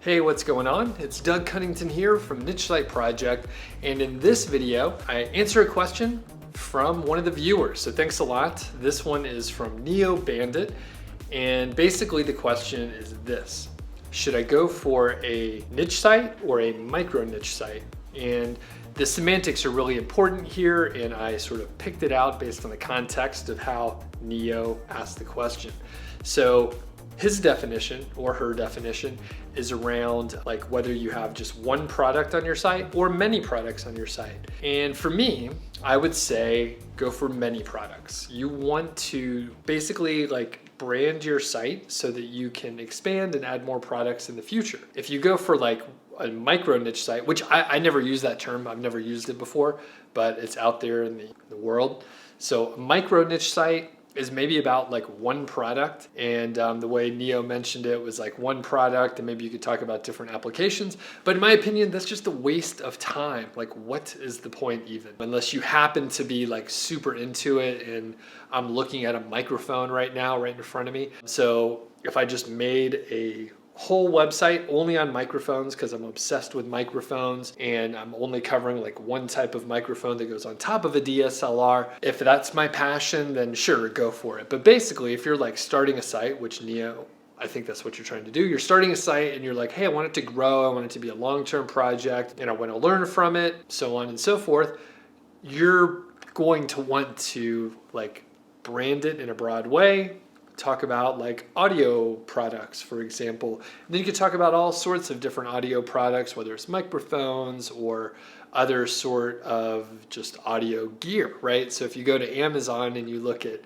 Hey, what's going on? It's Doug Cunnington here from Niche Site Project, and in this video, I answer a question from one of the viewers. So thanks a lot. This one is from Neo Bandit, and basically the question is this: should I go for a niche site or a micro niche site? And the semantics are really important here, and I sort of picked it out based on the context of how Neo asked the question. So his definition or her definition is around like whether you have just one product on your site or many products on your site. And for me, I would say go for many products. You want to basically like brand your site so that you can expand and add more products in the future. If you go for like a micro niche site, which I never use that term, I've never used it before, but it's out there in the world. So a micro niche site is maybe about like one product, and the way Neo mentioned it was like one product, and maybe you could talk about different applications, but in my opinion that's just a waste of time. Like, what is the point even, unless you happen to be like super into it? And I'm looking at a microphone right now right in front of me, so if I just made a whole website only on microphones because I'm obsessed with microphones and I'm only covering like one type of microphone that goes on top of a DSLR. If that's my passion, then sure, go for it. But basically, if you're like starting a site, which Neo, I think that's what you're trying to do. You're starting a site and you're like, hey, I want it to grow. I want it to be a long-term project and I want to learn from it, so on and so forth. You're going to want to like brand it in a broad way. Talk about like audio products, for example. And then you could talk about all sorts of different audio products, whether it's microphones or other sort of just audio gear, right? So if you go to Amazon and you look at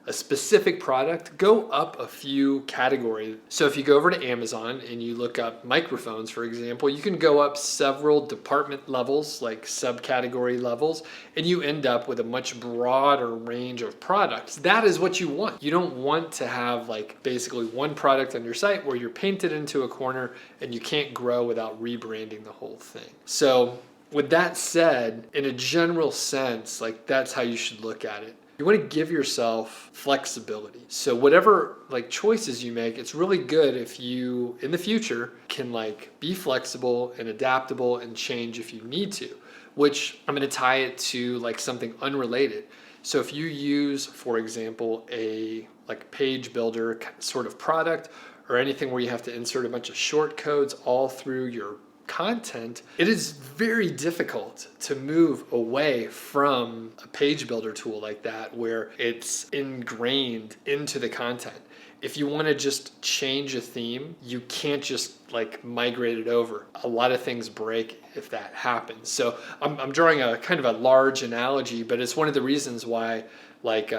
a specific product, go up a few categories. So if you go over to Amazon and you look up microphones, for example, you can go up several department levels, like subcategory levels, and you end up with a much broader range of products. That is what you want. You don't want to have like basically one product on your site where you're painted into a corner and you can't grow without rebranding the whole thing. So with that said, in a general sense, like that's how you should look at it. You want to give yourself flexibility. So whatever like choices you make, it's really good if you in the future can like be flexible and adaptable and change if you need to, which I'm going to tie it to like something unrelated. So if you use, for example, a like page builder sort of product or anything where you have to insert a bunch of short codes all through your content, it is very difficult to move away from a page builder tool like that where it's ingrained into the content. If you want to just change a theme, you can't just like migrate it over. A lot of things break if that happens. So I'm drawing a kind of a large analogy, but it's one of the reasons why like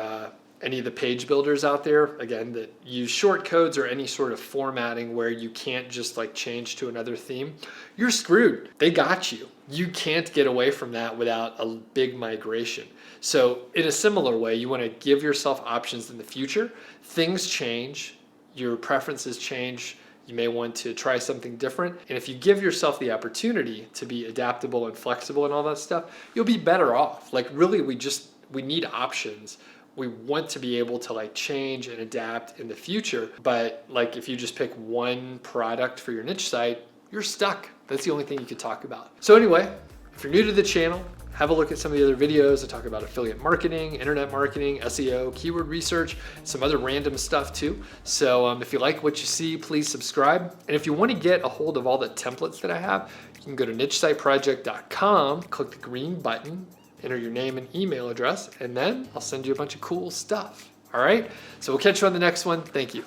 any of the page builders out there, again, that use short codes or any sort of formatting where you can't just like change to another theme, you're screwed. They got you. You can't get away from that without a big migration. So in a similar way, you want to give yourself options in the future. Things change, your preferences change. You may want to try something different. And if you give yourself the opportunity to be adaptable and flexible and all that stuff, you'll be better off. Like really, we need options. We want to be able to like change and adapt in the future. But like if you just pick one product for your niche site, you're stuck. That's the only thing you could talk about. So anyway, if you're new to the channel, have a look at some of the other videos. I talk about affiliate marketing, internet marketing, SEO, keyword research, some other random stuff too. So if you like what you see, please subscribe. And if you want to get a hold of all the templates that I have, you can go to nichesiteproject.com, click the green button, enter your name and email address, and then I'll send you a bunch of cool stuff. All right, so we'll catch you on the next one. Thank you.